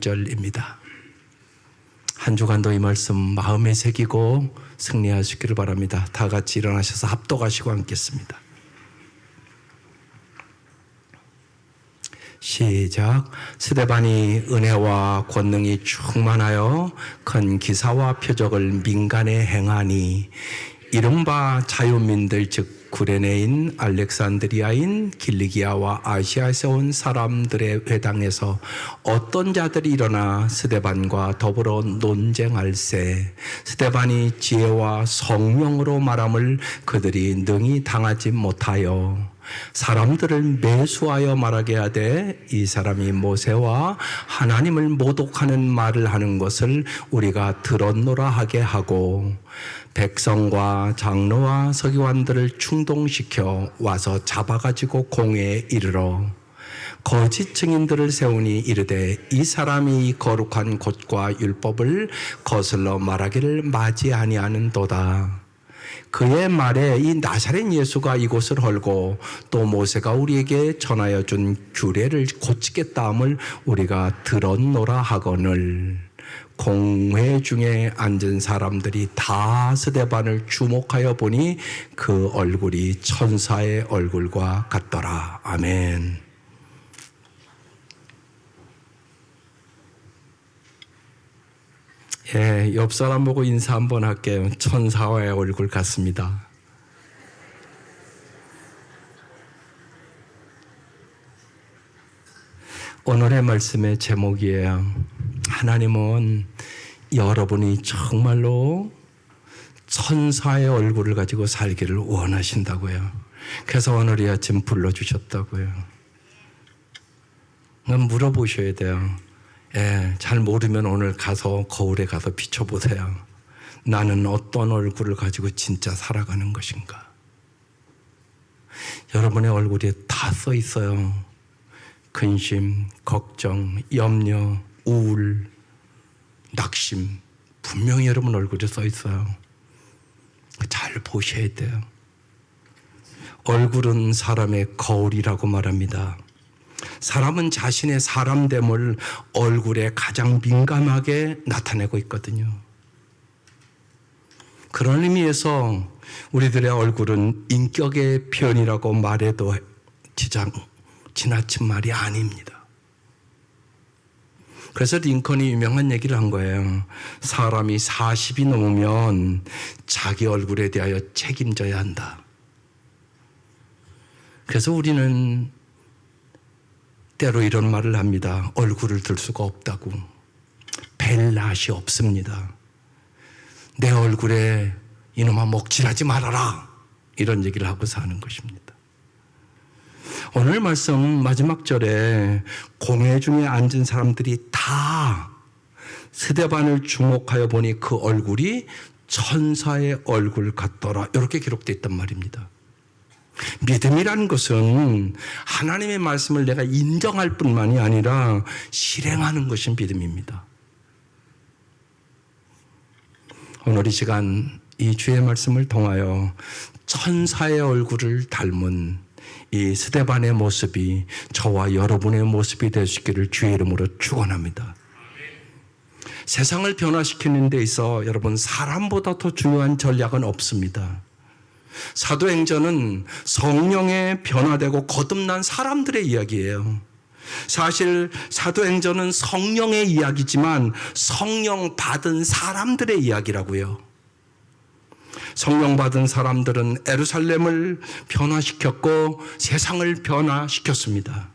절입니다. 한 주간도 이 말씀 마음에 새기고 승리하시기를 바랍니다. 다 같이 일어나셔서 합독하시고 앉겠습니다. 시작. 스데반이 은혜와 권능이 충만하여 큰 기사와 표적을 민간에 행하니 이른바 자유민들 즉 구레네인 알렉산드리아인 길리기아와 아시아에서 온 사람들의 회당에서 어떤 자들이 일어나 스데반과 더불어 논쟁할세. 스데반이 지혜와 성령으로 말함을 그들이 능히 당하지 못하여 사람들을 매수하여 말하게 하되 이 사람이 모세와 하나님을 모독하는 말을 하는 것을 우리가 들었노라 하게 하고 백성과 장로와 서기관들을 충동시켜 와서 잡아가지고 공회에 이르러 거짓 증인들을 세우니 이르되 이 사람이 거룩한 곳과 율법을 거슬러 말하기를 맞이 아니하는도다. 그의 말에 이 나사렛 예수가 이곳을 헐고 또 모세가 우리에게 전하여 준 규례를 고치겠다 함을 우리가 들었노라 하거늘 공회 중에 앉은 사람들이 다 스데반을 주목하여 보니 그 얼굴이 천사의 얼굴과 같더라. 아멘. 예, 옆 사람 보고 인사 한번 할게요. 천사의 얼굴 같습니다. 오늘의 말씀의 제목이에요. 하나님은 여러분이 정말로 천사의 얼굴을 가지고 살기를 원하신다고요. 그래서 오늘 이 아침 불러주셨다고요. 그럼 물어보셔야 돼요. 예, 잘 모르면 오늘 가서 거울에 가서 비춰보세요. 나는 어떤 얼굴을 가지고 진짜 살아가는 것인가? 여러분의 얼굴에 다 써 있어요. 근심, 걱정, 염려, 우울, 낙심, 분명히 여러분 얼굴에 써 있어요. 잘 보셔야 돼요. 얼굴은 사람의 거울이라고 말합니다. 사람은 자신의 사람됨을 얼굴에 가장 민감하게 나타내고 있거든요. 그런 의미에서 우리들의 얼굴은 인격의 표현이라고 말해도 지나친 말이 아닙니다. 그래서 링컨이 유명한 얘기를 한 거예요. 사람이 40이 넘으면 자기 얼굴에 대하여 책임져야 한다. 그래서 우리는 때로 이런 말을 합니다. 얼굴을 들 수가 없다고. 뵐 낯이 없습니다. 내 얼굴에 이놈아 먹칠하지 말아라. 이런 얘기를 하고 사는 것입니다. 오늘 말씀 마지막 절에 공회 중에 앉은 사람들이 다 스데반을 주목하여 보니 그 얼굴이 천사의 얼굴 같더라. 이렇게 기록되어 있단 말입니다. 믿음이라는 것은 하나님의 말씀을 내가 인정할 뿐만이 아니라 실행하는 것이 믿음입니다. 오늘 이 시간 이 주의 말씀을 통하여 천사의 얼굴을 닮은 이 스데반의 모습이 저와 여러분의 모습이 되시기를 주의 이름으로 축원합니다. 세상을 변화시키는 데 있어 여러분 사람보다 더 중요한 전략은 없습니다. 사도행전은 성령에 변화되고 거듭난 사람들의 이야기예요. 사실 사도행전은 성령의 이야기지만 성령 받은 사람들의 이야기라고요. 성령 받은 사람들은 예루살렘을 변화시켰고 세상을 변화시켰습니다.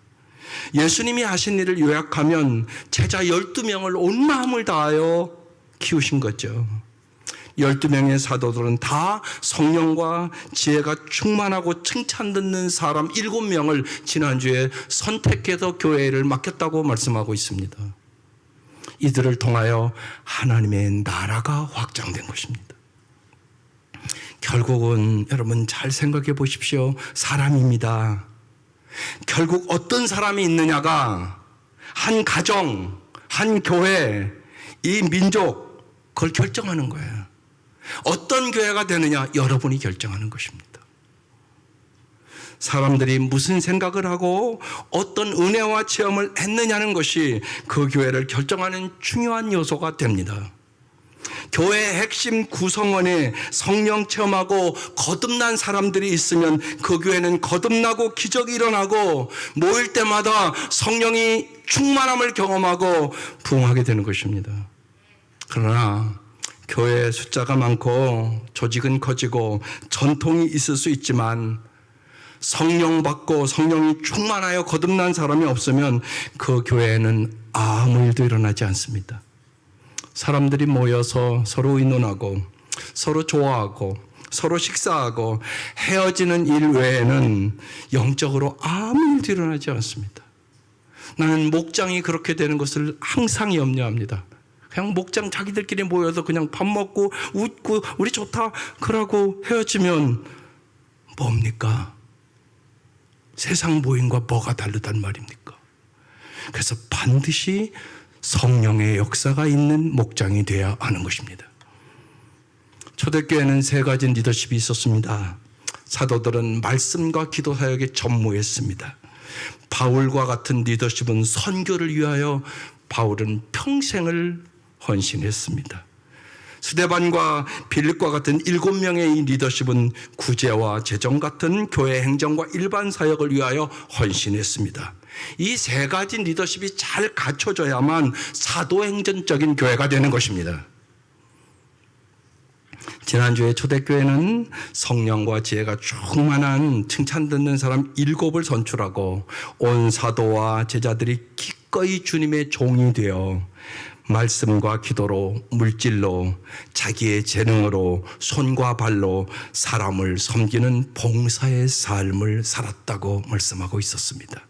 예수님이 하신 일을 요약하면 제자 12명을 온 마음을 다하여 키우신 거죠. 12명의 사도들은 다 성령과 지혜가 충만하고 칭찬 듣는 사람 7명을 지난주에 선택해서 교회를 맡겼다고 말씀하고 있습니다. 이들을 통하여 하나님의 나라가 확장된 것입니다. 결국은 여러분 잘 생각해 보십시오. 사람입니다. 결국 어떤 사람이 있느냐가 한 가정, 한 교회, 이 민족 그걸 결정하는 거예요. 어떤 교회가 되느냐 여러분이 결정하는 것입니다. 사람들이 무슨 생각을 하고 어떤 은혜와 체험을 했느냐는 것이 그 교회를 결정하는 중요한 요소가 됩니다. 교회의 핵심 구성원에 성령 체험하고 거듭난 사람들이 있으면 그 교회는 거듭나고 기적이 일어나고 모일 때마다 성령이 충만함을 경험하고 부흥하게 되는 것입니다. 그러나 교회의 숫자가 많고 조직은 커지고 전통이 있을 수 있지만 성령 받고 성령이 충만하여 거듭난 사람이 없으면 그 교회에는 아무 일도 일어나지 않습니다. 사람들이 모여서 서로 의논하고 서로 좋아하고 서로 식사하고 헤어지는 일 외에는 영적으로 아무 일도 일어나지 않습니다. 나는 목장이 그렇게 되는 것을 항상 염려합니다. 그냥 목장 자기들끼리 모여서 그냥 밥 먹고 웃고 우리 좋다 그러고 헤어지면 뭡니까? 세상 모임과 뭐가 다르단 말입니까? 그래서 반드시 성령의 역사가 있는 목장이 되어야 하는 것입니다. 초대교회는 3가지 리더십이 있었습니다. 사도들은 말씀과 기도 사역에 전무했습니다. 바울과 같은 리더십은 선교를 위하여 바울은 평생을 헌신했습니다. 스데반과 빌립과 같은 7명의 이 리더십은 구제와 재정 같은 교회 행정과 일반 사역을 위하여 헌신했습니다. 이 3가지 리더십이 잘 갖춰져야만 사도행전적인 교회가 되는 것입니다. 지난주에 초대교회는 성령과 지혜가 충만한 칭찬 듣는 사람 7을 선출하고 온 사도와 제자들이 기꺼이 주님의 종이 되어 말씀과 기도로 물질로 자기의 재능으로 손과 발로 사람을 섬기는 봉사의 삶을 살았다고 말씀하고 있었습니다.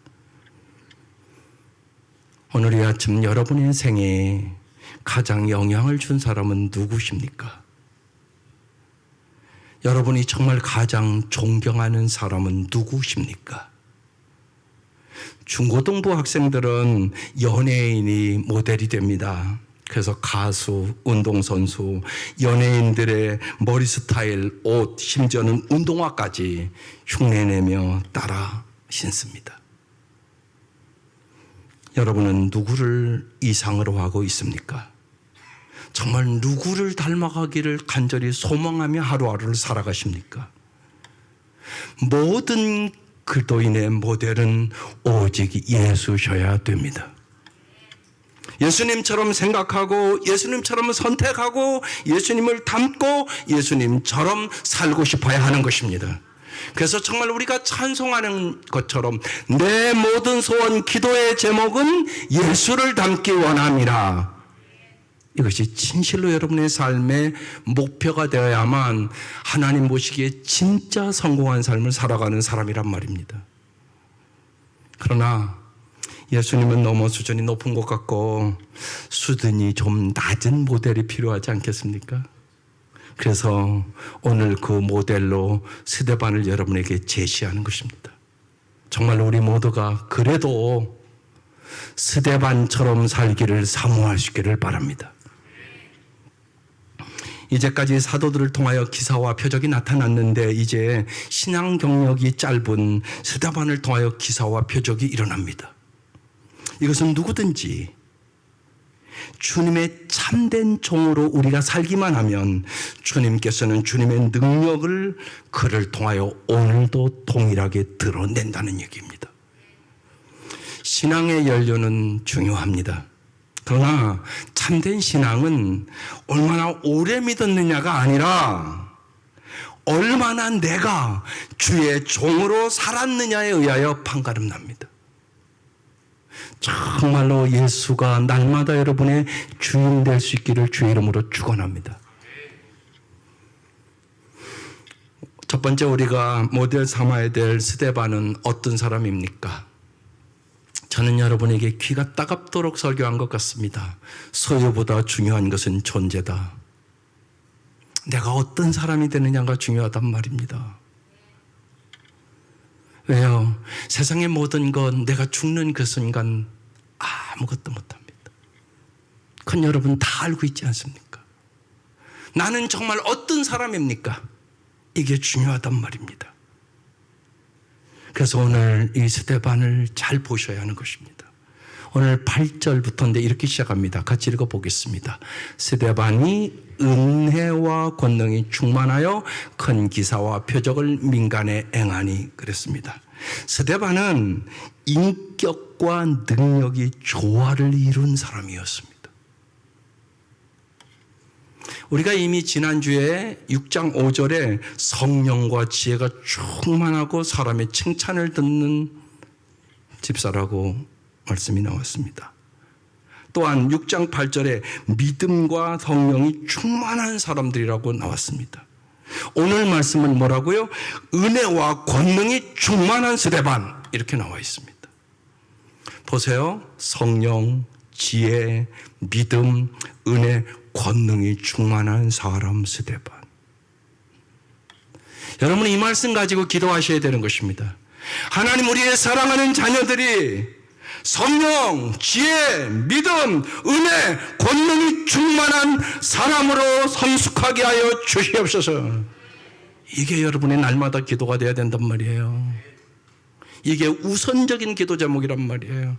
오늘 이 아침 여러분의 생에 가장 영향을 준 사람은 누구십니까? 여러분이 정말 가장 존경하는 사람은 누구십니까? 중고등부 학생들은 연예인이 모델이 됩니다. 그래서 가수, 운동선수, 연예인들의 머리 스타일, 옷, 심지어는 운동화까지 흉내내며 따라 신습니다. 여러분은 누구를 이상으로 하고 있습니까? 정말 누구를 닮아가기를 간절히 소망하며 하루하루를 살아가십니까? 모든 그리스도인의 모델은 오직 예수셔야 됩니다. 예수님처럼 생각하고 예수님처럼 선택하고 예수님을 닮고 예수님처럼 살고 싶어야 하는 것입니다. 그래서 정말 우리가 찬송하는 것처럼 내 모든 소원 기도의 제목은 예수를 닮기 원함이라. 이것이 진실로 여러분의 삶의 목표가 되어야만 하나님 보시기에 진짜 성공한 삶을 살아가는 사람이란 말입니다. 그러나 예수님은 너무 수준이 높은 것 같고 수준이 좀 낮은 모델이 필요하지 않겠습니까? 그래서 오늘 그 모델로 스데반을 여러분에게 제시하는 것입니다. 정말 우리 모두가 그래도 스데반처럼 살기를 사모하시기를 바랍니다. 이제까지 사도들을 통하여 기사와 표적이 나타났는데 이제 신앙 경력이 짧은 스데반을 통하여 기사와 표적이 일어납니다. 이것은 누구든지 주님의 참된 종으로 우리가 살기만 하면 주님께서는 주님의 능력을 그를 통하여 오늘도 동일하게 드러낸다는 얘기입니다. 신앙의 연료는 중요합니다. 그러나 참된 신앙은 얼마나 오래 믿었느냐가 아니라 얼마나 내가 주의 종으로 살았느냐에 의하여 판가름 납니다. 정말로 예수가 날마다 여러분의 주인 될 수 있기를 주의 이름으로 축원합니다. 첫 번째 우리가 모델 삼아야 될 스데반은 어떤 사람입니까? 저는 여러분에게 귀가 따갑도록 설교한 것 같습니다. 소유보다 중요한 것은 존재다. 내가 어떤 사람이 되느냐가 중요하단 말입니다. 왜요? 세상의 모든 건 내가 죽는 그 순간 아무것도 못합니다. 그건 여러분 다 알고 있지 않습니까? 나는 정말 어떤 사람입니까? 이게 중요하단 말입니다. 그래서 오늘 이 스데반을 잘 보셔야 하는 것입니다. 오늘 8절부터인데 이렇게 시작합니다. 같이 읽어보겠습니다. 스데반이 은혜와 권능이 충만하여 큰 기사와 표적을 민간에 행하니 그랬습니다. 스데반은 인격과 능력이 조화를 이룬 사람이었습니다. 우리가 이미 지난주에 6장 5절에 성령과 지혜가 충만하고 사람의 칭찬을 듣는 집사라고 말씀이 나왔습니다. 또한 6장 8절에 믿음과 성령이 충만한 사람들이라고 나왔습니다. 오늘 말씀은 뭐라고요? 은혜와 권능이 충만한 스데반 이렇게 나와 있습니다. 보세요. 성령, 지혜, 믿음, 은혜, 권능이 충만한 사람 스데반. 여러분 이 말씀 가지고 기도하셔야 되는 것입니다. 하나님 우리의 사랑하는 자녀들이 성령, 지혜, 믿음, 은혜, 권능이 충만한 사람으로 성숙하게 하여 주시옵소서. 이게 여러분의 날마다 기도가 되어야 된단 말이에요. 이게 우선적인 기도 제목이란 말이에요.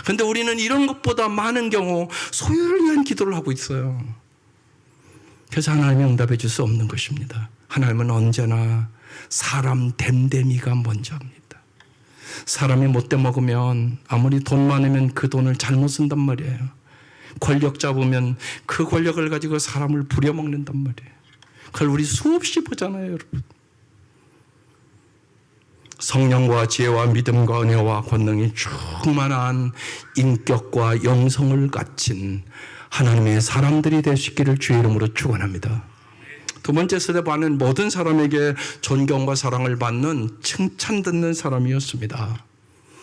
그런데 우리는 이런 것보다 많은 경우 소유를 위한 기도를 하고 있어요. 그래서 하나님이 응답해 줄 수 없는 것입니다. 하나님은 언제나 사람 됨됨이가 먼저입니다. 사람이 못돼 먹으면 아무리 돈 많으면 그 돈을 잘못 쓴단 말이에요. 권력 잡으면 그 권력을 가지고 사람을 부려먹는단 말이에요. 그걸 우리 수없이 보잖아요, 여러분. 성령과 지혜와 믿음과 은혜와 권능이 충만한 인격과 영성을 갖춘 하나님의 사람들이 되시기를 주의 이름으로 축원합니다. 두 번째 스데반은 모든 사람에게 존경과 사랑을 받는 칭찬 듣는 사람이었습니다.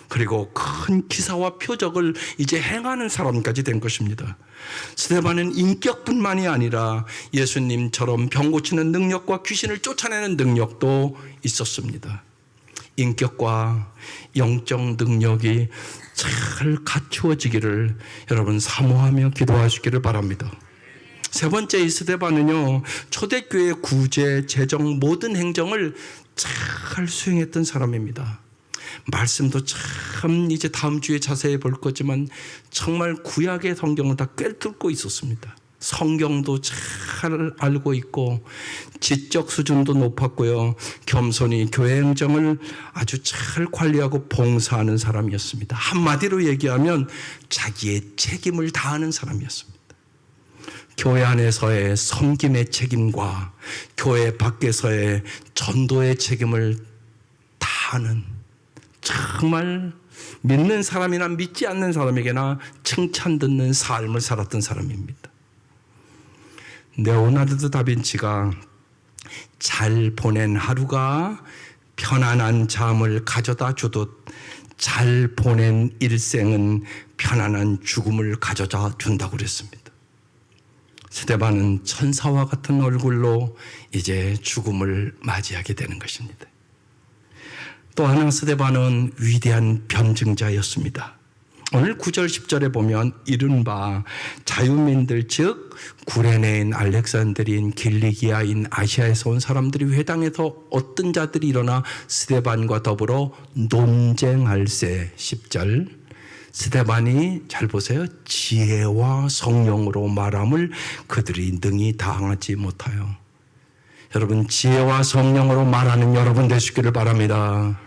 그리고 큰 기사와 표적을 이제 행하는 사람까지 된 것입니다. 스데반은 인격뿐만이 아니라 예수님처럼 병 고치는 능력과 귀신을 쫓아내는 능력도 있었습니다. 인격과 영적 능력이 잘 갖추어지기를 여러분 사모하며 기도하시기를 바랍니다. 세 번째 이 스데반은요, 초대교회 구제, 재정 모든 행정을 잘 수행했던 사람입니다. 말씀도 참 이제 다음 주에 자세히 볼 거지만 정말 구약의 성경을 다 꿰뚫고 있었습니다. 성경도 잘 알고 있고 지적 수준도 높았고요. 겸손히 교회 행정을 아주 잘 관리하고 봉사하는 사람이었습니다. 한마디로 얘기하면 자기의 책임을 다하는 사람이었습니다. 교회 안에서의 섬김의 책임과 교회 밖에서의 전도의 책임을 다하는 정말 믿는 사람이나 믿지 않는 사람에게나 칭찬 듣는 삶을 살았던 사람입니다. 레오나르도 다빈치가 잘 보낸 하루가 편안한 잠을 가져다 주듯 잘 보낸 일생은 편안한 죽음을 가져다 준다고 그랬습니다. 스데반은 천사와 같은 얼굴로 이제 죽음을 맞이하게 되는 것입니다. 또 하나 스데반은 위대한 변증자였습니다. 오늘 9절 10절에 보면 이른바 자유민들 즉 구레네인 알렉산드리인 길리기아인 아시아에서 온 사람들이 회당에서 어떤 자들이 일어나 스데반과 더불어 논쟁할세. 10절 스데반이 잘 보세요. 지혜와 성령으로 말함을 그들이 능히 당하지 못하여. 여러분 지혜와 성령으로 말하는 여러분 되시기를 바랍니다.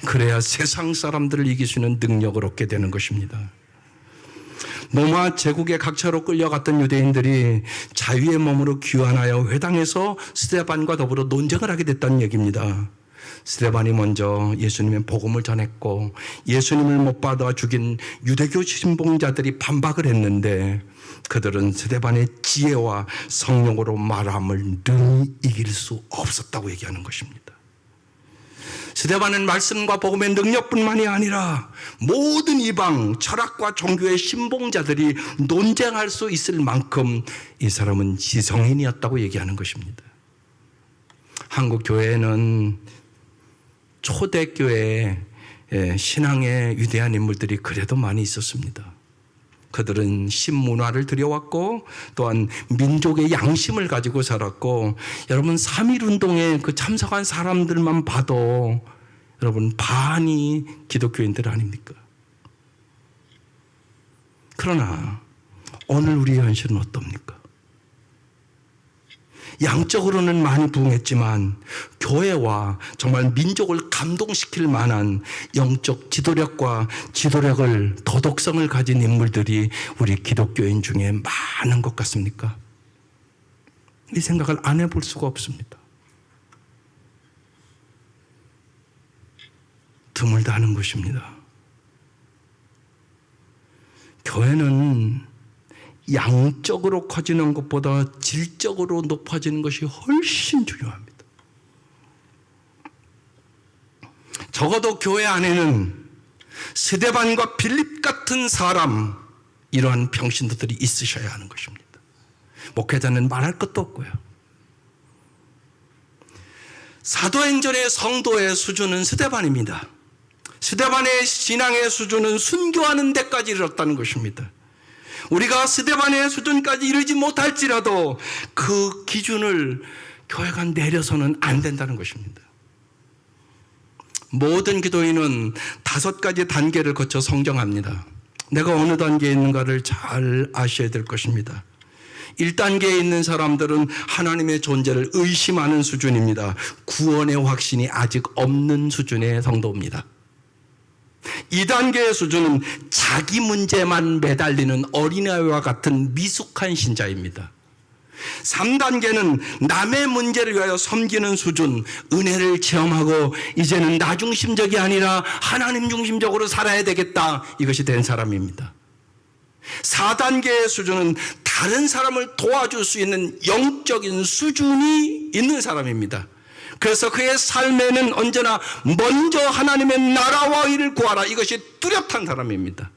그래야 세상 사람들을 이길 수 있는 능력을 얻게 되는 것입니다. 로마 제국의 각처로 끌려갔던 유대인들이 자유의 몸으로 귀환하여 회당에서 스데반과 더불어 논쟁을 하게 됐다는 얘기입니다. 스데반이 먼저 예수님의 복음을 전했고 예수님을 못 받아 죽인 유대교 신봉자들이 반박을 했는데 그들은 스데반의 지혜와 성령으로 말함을 능히 이길 수 없었다고 얘기하는 것입니다. 스데반은 말씀과 복음의 능력뿐만이 아니라 모든 이방 철학과 종교의 신봉자들이 논쟁할 수 있을 만큼 이 사람은 지성인이었다고 얘기하는 것입니다. 한국 교회에는 초대교회 신앙의 위대한 인물들이 그래도 많이 있었습니다. 그들은 신문화를 들여왔고 또한 민족의 양심을 가지고 살았고 여러분 3.1운동에 그 참석한 사람들만 봐도 여러분 반이 기독교인들 아닙니까? 그러나 오늘 우리의 현실은 어떻습니까? 양적으로는 많이 부흥했지만 교회와 정말 민족을 감동시킬 만한 영적 지도력과 지도력을 도덕성을 가진 인물들이 우리 기독교인 중에 많은 것 같습니까? 이 생각을 안 해볼 수가 없습니다. 드물다는 것입니다. 교회는 양적으로 커지는 것보다 질적으로 높아지는 것이 훨씬 중요합니다. 적어도 교회 안에는 스데반과 빌립 같은 사람, 이러한 병신들이 있으셔야 하는 것입니다. 목회자는 말할 것도 없고요. 사도행전의 성도의 수준은 스데반입니다. 스데반의 신앙의 수준은 순교하는 데까지 이르렀다는 것입니다. 우리가 스데반의 수준까지 이르지 못할지라도 그 기준을 교회가 내려서는 안 된다는 것입니다. 모든 기도인은 5가지 단계를 거쳐 성장합니다. 내가 어느 단계에 있는가를 잘 아셔야 될 것입니다. 1단계에 있는 사람들은 하나님의 존재를 의심하는 수준입니다. 구원의 확신이 아직 없는 수준의 성도입니다. 2단계의 수준은 자기 문제만 매달리는 어린아이와 같은 미숙한 신자입니다. 3단계는 남의 문제를 위하여 섬기는 수준, 은혜를 체험하고 이제는 나 중심적이 아니라 하나님 중심적으로 살아야 되겠다, 이것이 된 사람입니다. 4단계의 수준은 다른 사람을 도와줄 수 있는 영적인 수준이 있는 사람입니다. 그래서 그의 삶에는 언제나 먼저 하나님의 나라와 의를 구하라, 이것이 뚜렷한 사람입니다.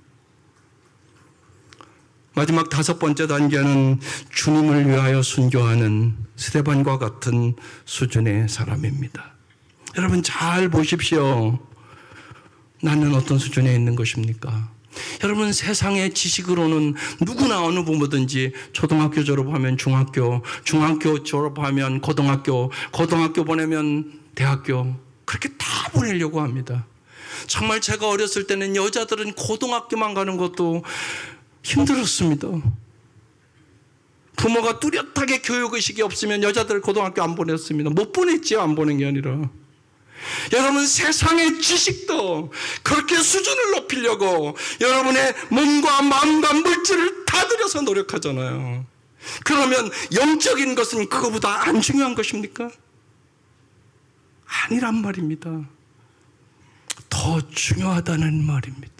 마지막 5번째 단계는 주님을 위하여 순교하는 스데반과 같은 수준의 사람입니다. 여러분 잘 보십시오. 나는 어떤 수준에 있는 것입니까? 여러분 세상의 지식으로는 누구나 어느 부모든지 초등학교 졸업하면 중학교, 중학교 졸업하면 고등학교, 고등학교 보내면 대학교, 그렇게 다 보내려고 합니다. 정말 제가 어렸을 때는 여자들은 고등학교만 가는 것도 힘들었습니다. 부모가 뚜렷하게 교육의식이 없으면 여자들 고등학교 안 보냈습니다. 못 보냈지요, 안 보낸 게 아니라. 여러분 세상의 지식도 그렇게 수준을 높이려고 여러분의 몸과 마음과 물질을 다 들여서 노력하잖아요. 그러면 영적인 것은 그거보다 안 중요한 것입니까? 아니란 말입니다. 더 중요하다는 말입니다.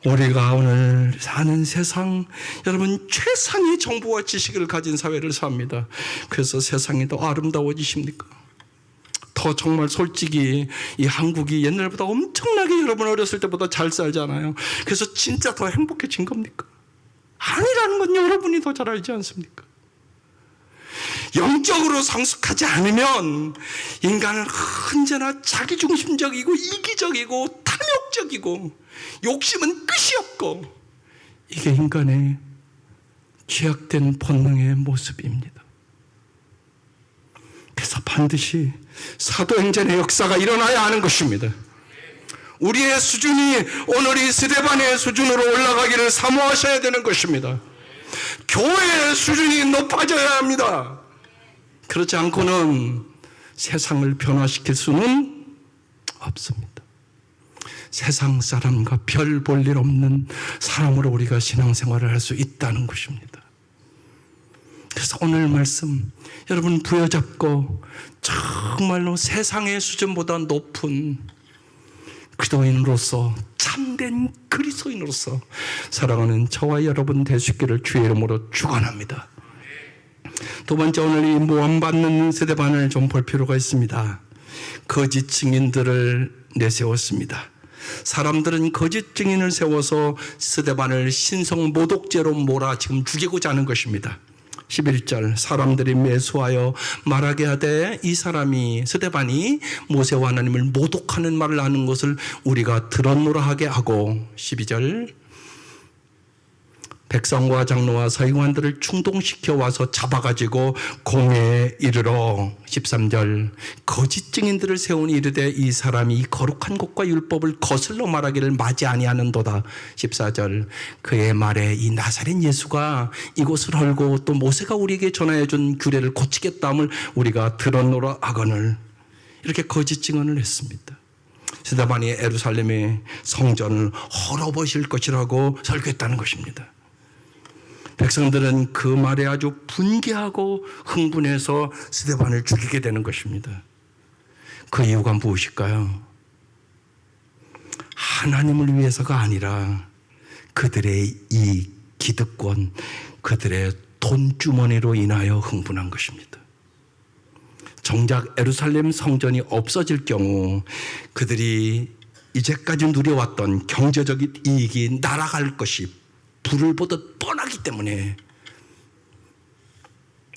우리가 오늘 사는 세상, 여러분 최상의 정보와 지식을 가진 사회를 삽니다. 그래서 세상이 더 아름다워지십니까? 더 정말 솔직히 이 한국이 옛날보다 엄청나게 여러분 어렸을 때보다 잘 살잖아요. 그래서 진짜 더 행복해진 겁니까? 아니라는 건 여러분이 더 잘 알지 않습니까? 영적으로 성숙하지 않으면 인간은 언제나 자기중심적이고 이기적이고 탐욕적이고 욕심은 끝이 없고, 이게 인간의 죄악된 본능의 모습입니다. 그래서 반드시 사도행전의 역사가 일어나야 하는 것입니다. 우리의 수준이 오늘 이 스데반의 수준으로 올라가기를 사모하셔야 되는 것입니다. 교회의 수준이 높아져야 합니다. 그렇지 않고는 세상을 변화시킬 수는 없습니다. 세상 사람과 별 볼 일 없는 사람으로 우리가 신앙생활을 할 수 있다는 것입니다. 그래서 오늘 말씀 여러분 부여잡고 정말로 세상의 수준보다 높은 기도인으로서, 참된 그리스도인으로서 살아가는 저와 여러분 될 수 있기를 주의 이름으로 축원합니다. 두 번째, 오늘 이 모함받는 스데반을 좀 볼 필요가 있습니다. 거짓 증인들을 내세웠습니다. 사람들은 거짓 증인을 세워서 스데반을 신성 모독죄로 몰아 지금 죽이고자 하는 것입니다. 11절, 사람들이 매수하여 말하게 하되 이 사람이 스데반이 모세와 하나님을 모독하는 말을 하는 것을 우리가 들었노라 하게 하고, 12절, 백성과 장로와 서기관들을 충동시켜 와서 잡아가지고 공회에 이르러 13절 거짓 증인들을 세우니 이르되 이 사람이 이 거룩한 것과 율법을 거슬러 말하기를 마지 아니하는도다. 14절 그의 말에 이 나사렛 예수가 이곳을 헐고 또 모세가 우리에게 전하여 준 규례를 고치겠다 함을 우리가 들었노라 하거늘. 이렇게 거짓 증언을 했습니다. 스데반이 예루살렘의 성전을 헐어버릴 것이라고 설교했다는 것입니다. 백성들은 그 말에 아주 분개하고 흥분해서 스데반을 죽이게 되는 것입니다. 그 이유가 무엇일까요? 하나님을 위해서가 아니라 그들의 이 기득권, 그들의 돈주머니로 인하여 흥분한 것입니다. 정작 예루살렘 성전이 없어질 경우 그들이 이제까지 누려왔던 경제적인 이익이 날아갈 것이 불을 보듯 뻔하기 때문에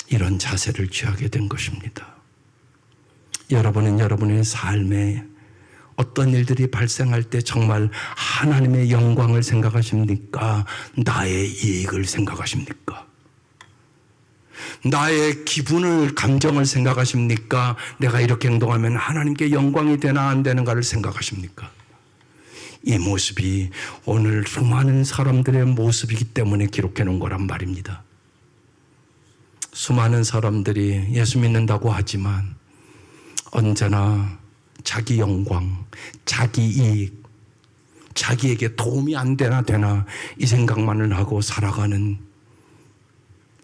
이런 자세를 취하게 된 것입니다. 여러분은 여러분의 삶에 어떤 일들이 발생할 때 정말 하나님의 영광을 생각하십니까? 나의 이익을 생각하십니까? 나의 기분을, 감정을 생각하십니까? 내가 이렇게 행동하면 하나님께 영광이 되나 안 되는가를 생각하십니까? 이 모습이 오늘 수많은 사람들의 모습이기 때문에 기록해 놓은 거란 말입니다. 수많은 사람들이 예수 믿는다고 하지만 언제나 자기 영광, 자기 이익, 자기에게 도움이 안 되나 이 생각만을 하고 살아가는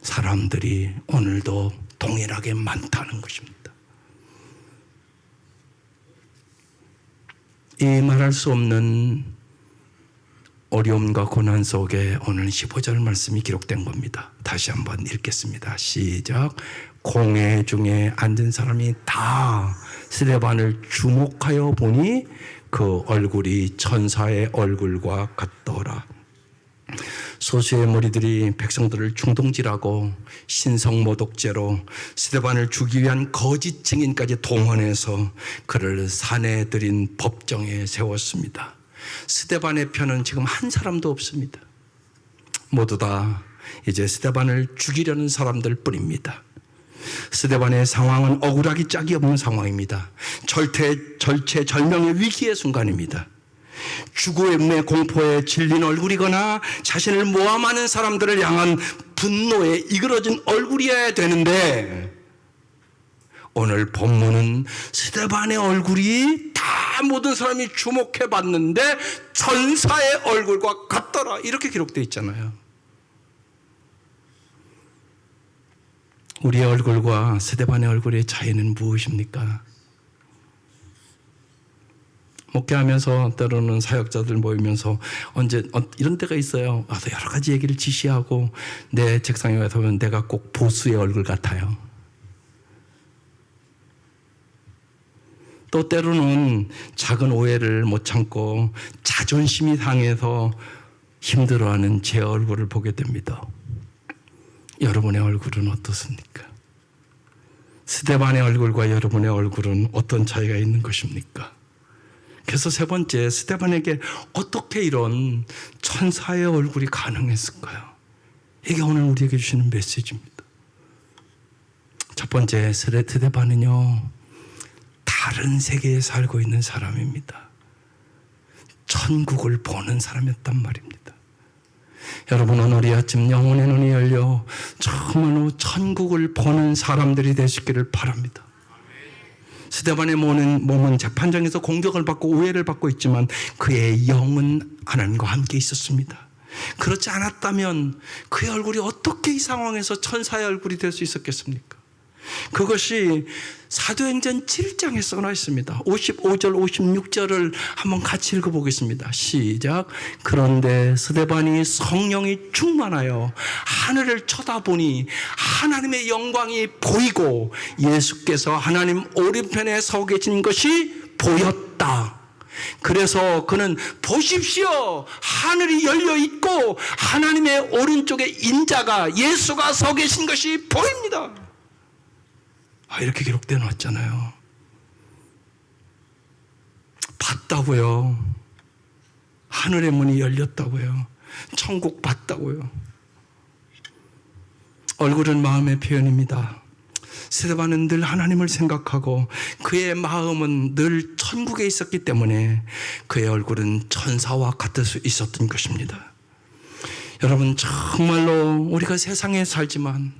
사람들이 오늘도 동일하게 많다는 것입니다. 이 말할 수 없는 어려움과 고난 속에 오늘 15절 말씀이 기록된 겁니다. 다시 한번 읽겠습니다. 시작. 공회 중에 앉은 사람이 다 스데반을 주목하여 보니 그 얼굴이 천사의 얼굴과 같더라. 소수의 무리들이 백성들을 충동질하고 신성모독죄로 스데반을 죽이기 위한 거짓 증인까지 동원해서 그를 산에 들인 법정에 세웠습니다. 스데반의 편은 지금 한 사람도 없습니다. 모두 다 이제 스데반을 죽이려는 사람들 뿐입니다. 스데반의 상황은 억울하기 짝이 없는 상황입니다. 절체절명의 위기의 순간입니다. 죽음의 공포에 질린 얼굴이거나 자신을 모함하는 사람들을 향한 분노에 이그러진 얼굴이어야 되는데 오늘 본문은 스데반의 얼굴이 다 모든 사람이 주목해 봤는데 천사의 얼굴과 같더라 이렇게 기록되어 있잖아요. 우리의 얼굴과 스데반의 얼굴의 차이는 무엇입니까? 목회하면서 때로는 사역자들 모이면서 언제 이런 때가 있어요. 와서 여러 가지 얘기를 지시하고 내 책상에 와서 보면 내가 꼭 보수의 얼굴 같아요. 또 때로는 작은 오해를 못 참고 자존심이 상해서 힘들어하는 제 얼굴을 보게 됩니다. 여러분의 얼굴은 어떻습니까? 스데반의 얼굴과 여러분의 얼굴은 어떤 차이가 있는 것입니까? 그래서 세 번째, 스데반에게 어떻게 이런 천사의 얼굴이 가능했을까요? 이게 오늘 우리에게 주시는 메시지입니다. 첫 번째, 스데반은요, 다른 세계에 살고 있는 사람입니다. 천국을 보는 사람이었단 말입니다. 여러분, 오늘 이 아침 영혼의 눈이 열려 정말로 천국을 보는 사람들이 되시기를 바랍니다. 스데반의 몸은 재판장에서 공격을 받고 오해를 받고 있지만 그의 영은 하나님과 함께 있었습니다. 그렇지 않았다면 그의 얼굴이 어떻게 이 상황에서 천사의 얼굴이 될 수 있었겠습니까? 그것이 사도행전 7장에 써놔 있습니다. 55절 56절을 한번 같이 읽어보겠습니다. 시작. 그런데 스데반이 성령이 충만하여 하늘을 쳐다보니 하나님의 영광이 보이고 예수께서 하나님 오른편에 서 계신 것이 보였다. 그래서 그는 보십시오, 하늘이 열려 있고 하나님의 오른쪽에 인자가 예수가 서 계신 것이 보입니다. 이렇게 기록되어 놨잖아요. 봤다고요. 하늘의 문이 열렸다고요. 천국 봤다고요. 얼굴은 마음의 표현입니다. 스데반은 늘 하나님을 생각하고 그의 마음은 늘 천국에 있었기 때문에 그의 얼굴은 천사와 같을 수 있었던 것입니다. 여러분, 정말로 우리가 세상에 살지만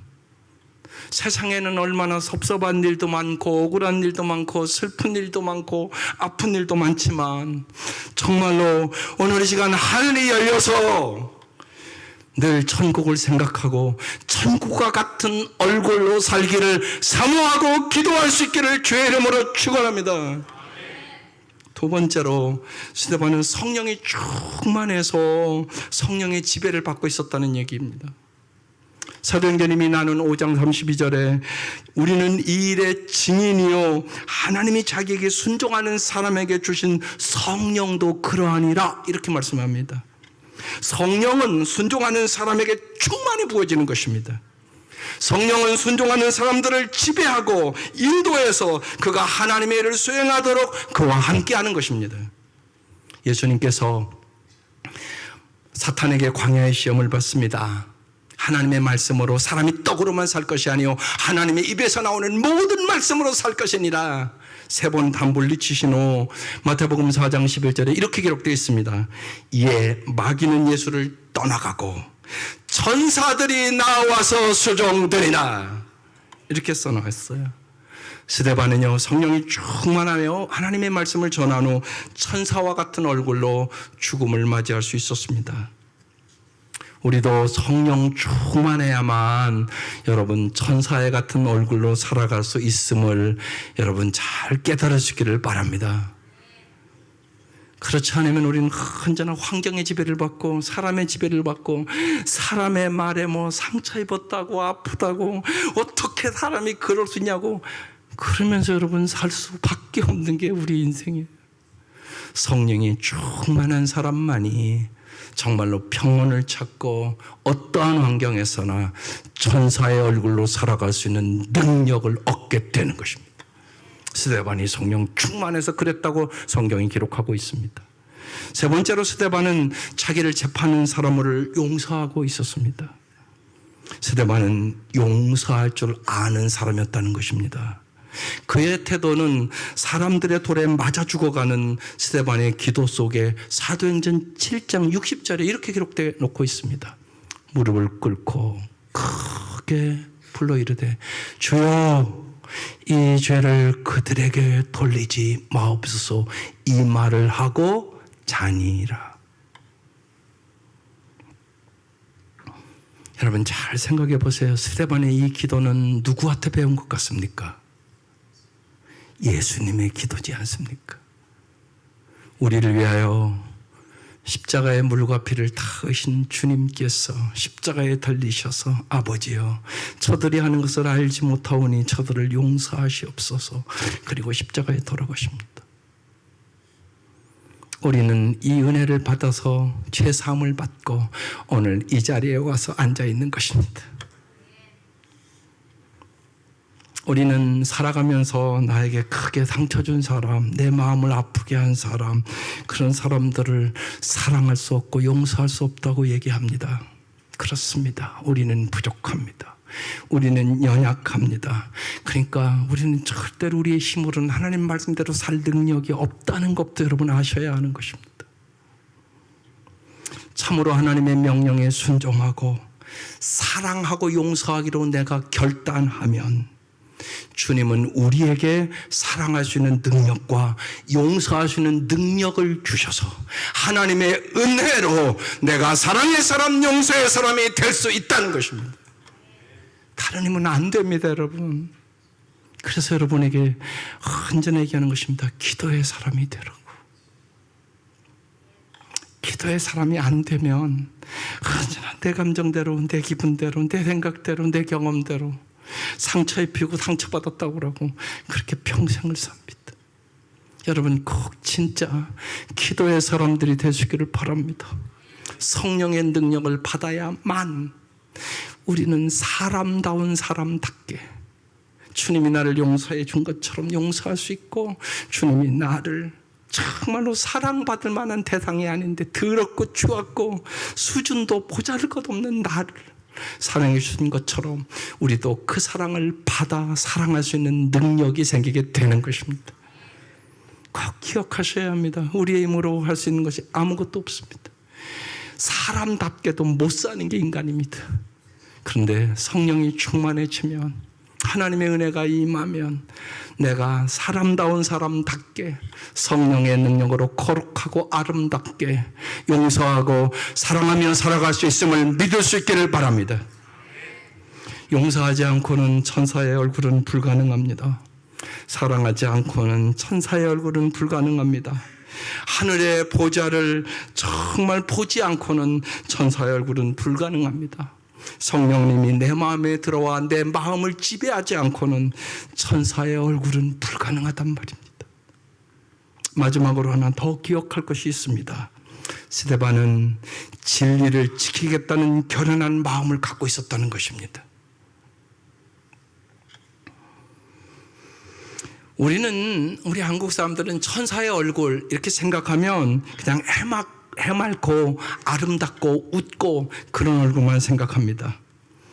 세상에는 얼마나 섭섭한 일도 많고 억울한 일도 많고 슬픈 일도 많고 아픈 일도 많지만 정말로 오늘 이 시간 하늘이 열려서 늘 천국을 생각하고 천국과 같은 얼굴로 살기를 사모하고 기도할 수 있기를 주의 이름으로 축원합니다. 두 번째로 스데반은 성령이 충만해서 성령의 지배를 받고 있었다는 얘기입니다. 사도행전님이 나눈 5장 32절에 우리는 이 일의 증인이요 하나님이 자기에게 순종하는 사람에게 주신 성령도 그러하니라 이렇게 말씀합니다. 성령은 순종하는 사람에게 충만히 부어지는 것입니다. 성령은 순종하는 사람들을 지배하고 인도해서 그가 하나님의 일을 수행하도록 그와 함께하는 것입니다. 예수님께서 사탄에게 광야의 시험을 받습니다. 하나님의 말씀으로 사람이 떡으로만 살 것이 아니요 하나님의 입에서 나오는 모든 말씀으로 살 것이니라 3번 단불리 치신 후 마태복음 4장 11절에 이렇게 기록되어 있습니다. 이에 마귀는 예수를 떠나가고 천사들이 나와서 수종되리나 이렇게 써놓았어요. 스데반은요 성령이 충만하여 하나님의 말씀을 전한 후 천사와 같은 얼굴로 죽음을 맞이할 수 있었습니다. 우리도 성령 충만해야만 여러분 천사의 같은 얼굴로 살아갈 수 있음을 여러분 잘 깨달으시기를 바랍니다. 그렇지 않으면 우리는 언제나 환경의 지배를 받고 사람의 지배를 받고 사람의 말에 뭐 상처 입었다고 아프다고 어떻게 사람이 그럴 수 있냐고 그러면서 여러분 살 수밖에 없는 게 우리 인생이에요. 성령이 충만한 사람만이 정말로 평온을 찾고 어떠한 환경에서나 천사의 얼굴로 살아갈 수 있는 능력을 얻게 되는 것입니다. 스데반이 성령 충만해서 그랬다고 성경이 기록하고 있습니다. 세 번째로 스데반은 자기를 재판하는 사람을 용서하고 있었습니다. 스데반은 용서할 줄 아는 사람이었다는 것입니다. 그의 태도는 사람들의 돌에 맞아 죽어가는 스데반의 기도 속에 사도행전 7장 60절에 이렇게 기록되어 놓고 있습니다. 무릎을 꿇고 크게 불러 이르되 주여 이 죄를 그들에게 돌리지 마옵소서 이 말을 하고 자니라. 여러분 잘 생각해 보세요. 스데반의 이 기도는 누구한테 배운 것 같습니까? 예수님의 기도지 않습니까? 우리를 위하여 십자가의 물과 피를 다 흘리신 주님께서 십자가에 달리셔서 아버지여 저들이 하는 것을 알지 못하오니 저들을 용서하시옵소서 그리고 십자가에 돌아가십니다. 우리는 이 은혜를 받아서 죄사함을 받고 오늘 이 자리에 와서 앉아 있는 것입니다. 우리는 살아가면서 나에게 크게 상처 준 사람, 내 마음을 아프게 한 사람, 그런 사람들을 사랑할 수 없고 용서할 수 없다고 얘기합니다. 그렇습니다. 우리는 부족합니다. 우리는 연약합니다. 그러니까 우리는 절대로 우리의 힘으로는 하나님 말씀대로 살 능력이 없다는 것도 여러분 아셔야 하는 것입니다. 참으로 하나님의 명령에 순종하고 사랑하고 용서하기로 내가 결단하면 주님은 우리에게 사랑할 수 있는 능력과 용서할 수 있는 능력을 주셔서 하나님의 은혜로 내가 사랑의 사람, 용서의 사람이 될 수 있다는 것입니다. 다른 힘은 안 됩니다, 여러분. 그래서 여러분에게 언제나 얘기하는 것입니다. 기도의 사람이 되라고. 기도의 사람이 안 되면 언제나 내 감정대로, 내 기분대로, 내 생각대로, 내 경험대로 상처 입히고 상처받았다고 그러고 그렇게 평생을 삽니다. 여러분 꼭 진짜 기도의 사람들이 되시기를 바랍니다. 성령의 능력을 받아야만 우리는 사람다운 사람답게 주님이 나를 용서해 준 것처럼 용서할 수 있고 주님이 나를 정말로 사랑받을 만한 대상이 아닌데 더럽고 추악고 수준도 보잘것없는 나를 사랑해 주신 것처럼 우리도 그 사랑을 받아 사랑할 수 있는 능력이 생기게 되는 것입니다. 꼭 기억하셔야 합니다. 우리의 힘으로 할 수 있는 것이 아무것도 없습니다. 사람답게도 못 사는 게 인간입니다. 그런데 성령이 충만해지면, 하나님의 은혜가 임하면 내가 사람다운 사람답게 성령의 능력으로 거룩하고 아름답게 용서하고 사랑하며 살아갈 수 있음을 믿을 수 있기를 바랍니다. 용서하지 않고는 천사의 얼굴은 불가능합니다. 사랑하지 않고는 천사의 얼굴은 불가능합니다. 하늘의 보좌를 정말 보지 않고는 천사의 얼굴은 불가능합니다. 성령님이 내 마음에 들어와 내 마음을 지배하지 않고는 천사의 얼굴은 불가능하단 말입니다. 마지막으로 하나 더 기억할 것이 있습니다. 스데반은 진리를 지키겠다는 결연한 마음을 갖고 있었다는 것입니다. 우리 한국 사람들은 천사의 얼굴 이렇게 생각하면 그냥 해맑고 아름답고 웃고 그런 얼굴만 생각합니다.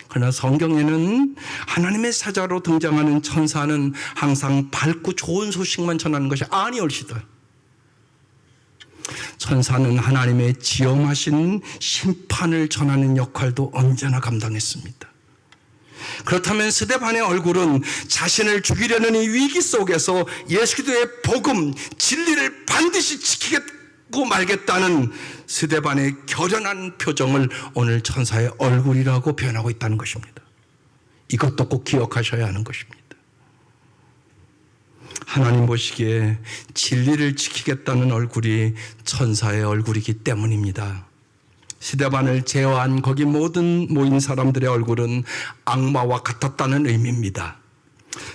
그러나 성경에는 하나님의 사자로 등장하는 천사는 항상 밝고 좋은 소식만 전하는 것이 아니올시다. 천사는 하나님의 지엄하신 심판을 전하는 역할도 언제나 감당했습니다. 그렇다면 스데반의 얼굴은 자신을 죽이려는 이 위기 속에서 예수 그리스도의 복음, 진리를 반드시 지키고 말겠다는 스데반의 결연한 표정을 오늘 천사의 얼굴이라고 표현하고 있다는 것입니다. 이것도 꼭 기억하셔야 하는 것입니다. 하나님 보시기에 진리를 지키겠다는 얼굴이 천사의 얼굴이기 때문입니다. 스데반을 제어한 거기 모든 모인 사람들의 얼굴은 악마와 같았다는 의미입니다.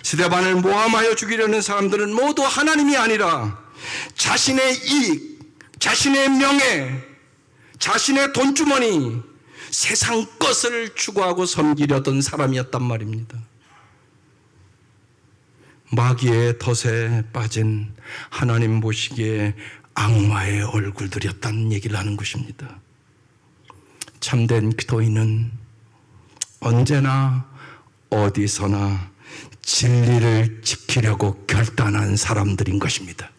스데반을 모함하여 죽이려는 사람들은 모두 하나님이 아니라 자신의 이익, 자신의 명예, 자신의 돈주머니, 세상 것을 추구하고 섬기려던 사람이었단 말입니다. 마귀의 덫에 빠진 하나님 보시기에 악마의 얼굴들이었다는 얘기를 하는 것입니다. 참된 기도인은 언제나 어디서나 진리를 지키려고 결단한 사람들인 것입니다.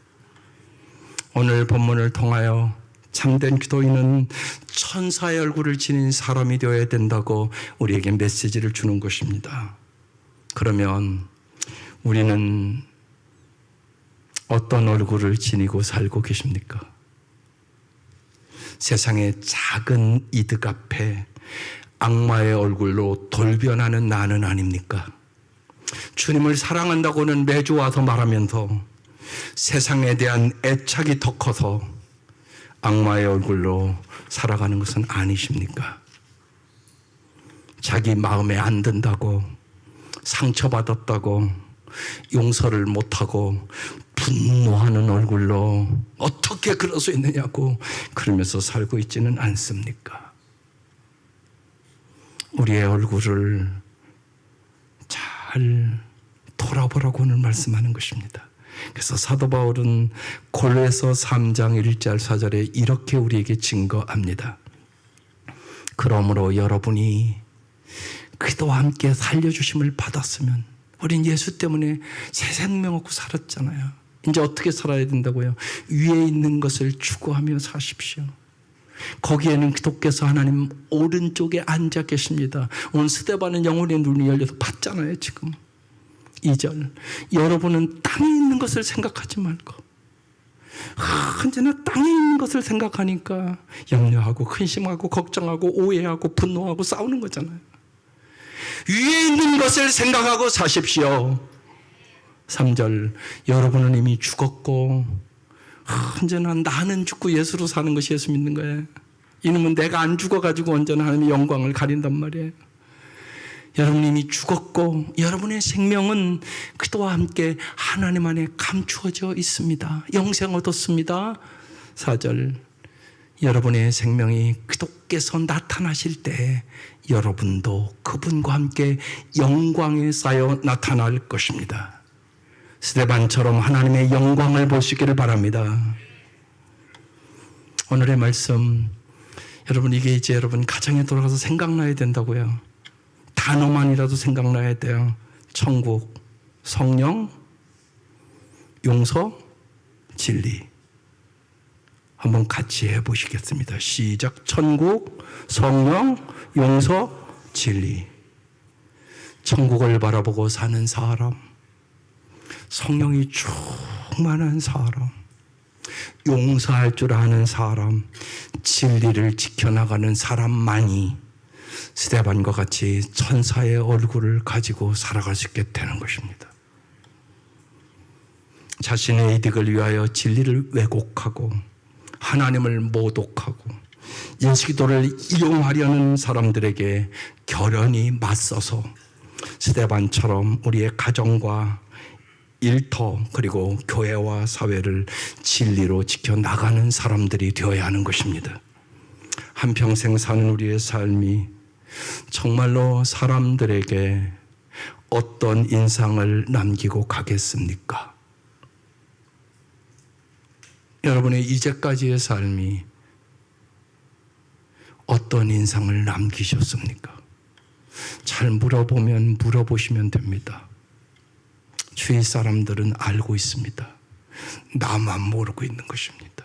오늘 본문을 통하여 참된 기도인은 천사의 얼굴을 지닌 사람이 되어야 된다고 우리에게 메시지를 주는 것입니다. 그러면 우리는 어떤 얼굴을 지니고 살고 계십니까? 세상의 작은 이득 앞에 악마의 얼굴로 돌변하는 나는 아닙니까? 주님을 사랑한다고는 매주 와서 말하면서 세상에 대한 애착이 더 커서 악마의 얼굴로 살아가는 것은 아니십니까? 자기 마음에 안 든다고, 상처받았다고, 용서를 못하고 분노하는 얼굴로 어떻게 그럴 수 있느냐고 그러면서 살고 있지는 않습니까? 우리의 얼굴을 잘 돌아보라고 오늘 말씀하는 것입니다. 그래서 사도 바울은 골로새서 3장 1절 4절에 이렇게 우리에게 증거합니다. 그러므로 여러분이 그리스도와 함께 살려주심을 받았으면, 우린 예수 때문에 새 생명 얻고 살았잖아요. 이제 어떻게 살아야 된다고요? 위에 있는 것을 추구하며 사십시오. 거기에는 그리스도께서 하나님 오른쪽에 앉아 계십니다. 오늘 스데반은 영혼의 눈이 열려서 봤잖아요. 지금 2절, 여러분은 땅에 있는 것을 생각하지 말고, 언제나 땅에 있는 것을 생각하니까 염려하고 근심하고 걱정하고 오해하고 분노하고 싸우는 거잖아요. 위에 있는 것을 생각하고 사십시오. 3절, 여러분은 이미 죽었고, 언제나 나는 죽고 예수로 사는 것이 예수 믿는 거예요. 이놈은 내가 안 죽어가지고 언제나 하나님의 영광을 가린단 말이에요. 여러분 이미 죽었고 여러분의 생명은 그리스도와 함께 하나님 안에 감추어져 있습니다. 영생 얻었습니다. 4절, 여러분의 생명이 그리스도께서 나타나실 때 여러분도 그분과 함께 영광에 쌓여 나타날 것입니다. 스데반처럼 하나님의 영광을 보시기를 바랍니다. 오늘의 말씀, 여러분, 이게 이제 여러분 가정에 돌아가서 생각나야 된다고요. 단어만이라도 생각나야 돼요. 천국, 성령, 용서, 진리. 한번 같이 해보시겠습니다. 시작. 천국, 성령, 용서, 진리. 천국을 바라보고 사는 사람, 성령이 충만한 사람, 용서할 줄 아는 사람, 진리를 지켜나가는 사람만이 스데반과 같이 천사의 얼굴을 가지고 살아갈 수 있게 되는 것입니다. 자신의 이득을 위하여 진리를 왜곡하고 하나님을 모독하고 예수 기도를 이용하려는 사람들에게 결연히 맞서서 스데반처럼 우리의 가정과 일터 그리고 교회와 사회를 진리로 지켜나가는 사람들이 되어야 하는 것입니다. 한평생 사는 우리의 삶이 정말로 사람들에게 어떤 인상을 남기고 가겠습니까? 여러분의 이제까지의 삶이 어떤 인상을 남기셨습니까? 잘 물어보시면 됩니다. 주위 사람들은 알고 있습니다. 나만 모르고 있는 것입니다.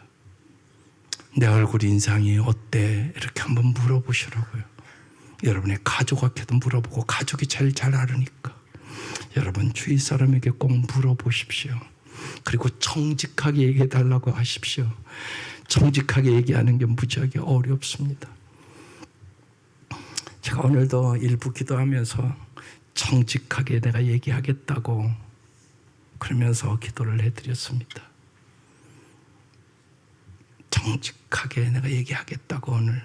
내 얼굴 인상이 어때? 이렇게 한번 물어보시라고요. 여러분의 가족에게도 물어보고, 가족이 제일 잘 알으니까 여러분 주위 사람에게 꼭 물어보십시오. 그리고 정직하게 얘기해달라고 하십시오. 정직하게 얘기하는 게 무지하게 어렵습니다. 제가 오늘도 일부 기도하면서 정직하게 내가 얘기하겠다고 그러면서 기도를 해드렸습니다. 정직하게 내가 얘기하겠다고 오늘.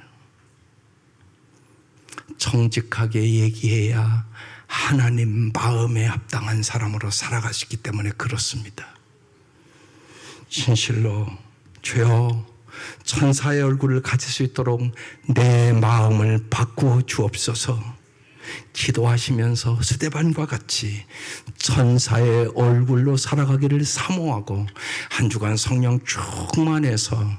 정직하게 얘기해야 하나님 마음에 합당한 사람으로 살아갈 수 있기 때문에 그렇습니다. 진실로 주여 천사의 얼굴을 가질 수 있도록 내 마음을 바꾸어 주옵소서. 기도하시면서 스데반과 같이 천사의 얼굴로 살아가기를 사모하고 한 주간 성령 충만해서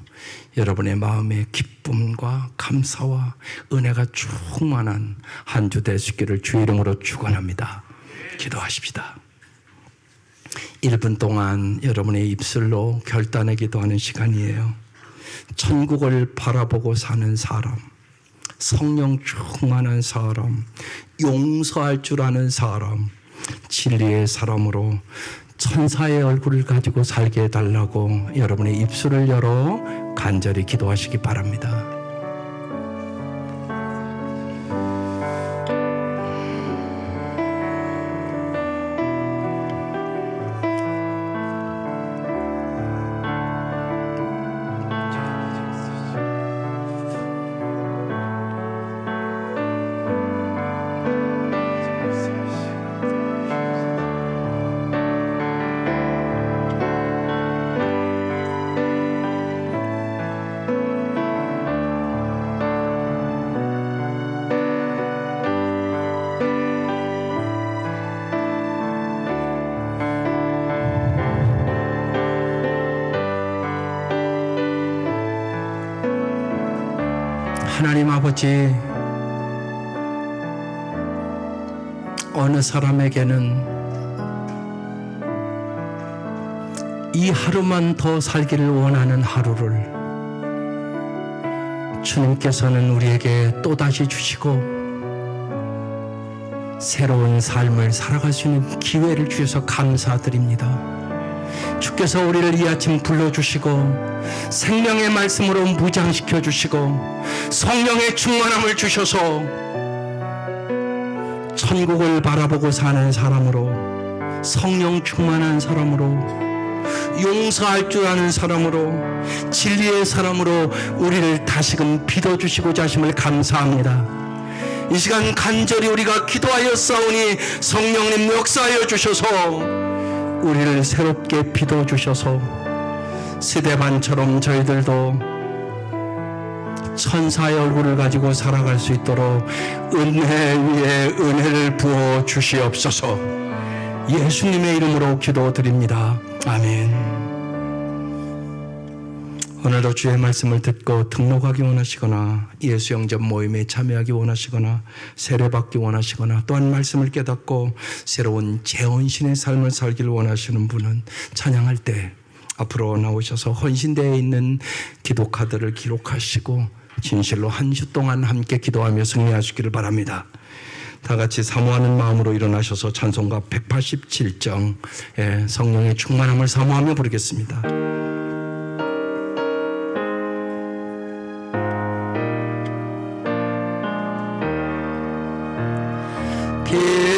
여러분의 마음에 기쁨과 감사와 은혜가 충만한 한 주 되시기를 주 이름으로 축원합니다. 기도하십시다. 1분 동안 여러분의 입술로 결단의 기도하는 시간이에요. 천국을 바라보고 사는 사람, 성령 충만한 사람, 용서할 줄 아는 사람, 진리의 사람으로 천사의 얼굴을 가지고 살게 해달라고 여러분의 입술을 열어 간절히 기도하시기 바랍니다. 하나님 아버지, 어느 사람에게는 이 하루만 더 살기를 원하는 하루를 주님께서는 우리에게 또다시 주시고 새로운 삶을 살아갈 수 있는 기회를 주셔서 감사드립니다. 주께서 우리를 이 아침 불러주시고 생명의 말씀으로 무장시켜 주시고 성령의 충만함을 주셔서 천국을 바라보고 사는 사람으로, 성령 충만한 사람으로, 용서할 줄 아는 사람으로, 진리의 사람으로 우리를 다시금 빚어주시고자 하심을 감사합니다. 이 시간 간절히 우리가 기도하여 싸우니 성령님 역사하여 주셔서 우리를 새롭게 빚어주셔서 스데반처럼 저희들도 천사의 얼굴을 가지고 살아갈 수 있도록 은혜 위에 은혜를 부어 주시옵소서. 예수님의 이름으로 기도드립니다. 아멘. 오늘도 주의 말씀을 듣고 등록하기 원하시거나 예수 영접 모임에 참여하기 원하시거나 세례받기 원하시거나 또한 말씀을 깨닫고 새로운 재혼신의 삶을 살기를 원하시는 분은 찬양할 때 앞으로 나오셔서 헌신되어 있는 기도 카드를 기록하시고 진실로 한 주 동안 함께 기도하며 승리하시기를 바랍니다. 다 같이 사모하는 마음으로 일어나셔서 찬송가 187정 성령의 충만함을 사모하며 부르겠습니다. 피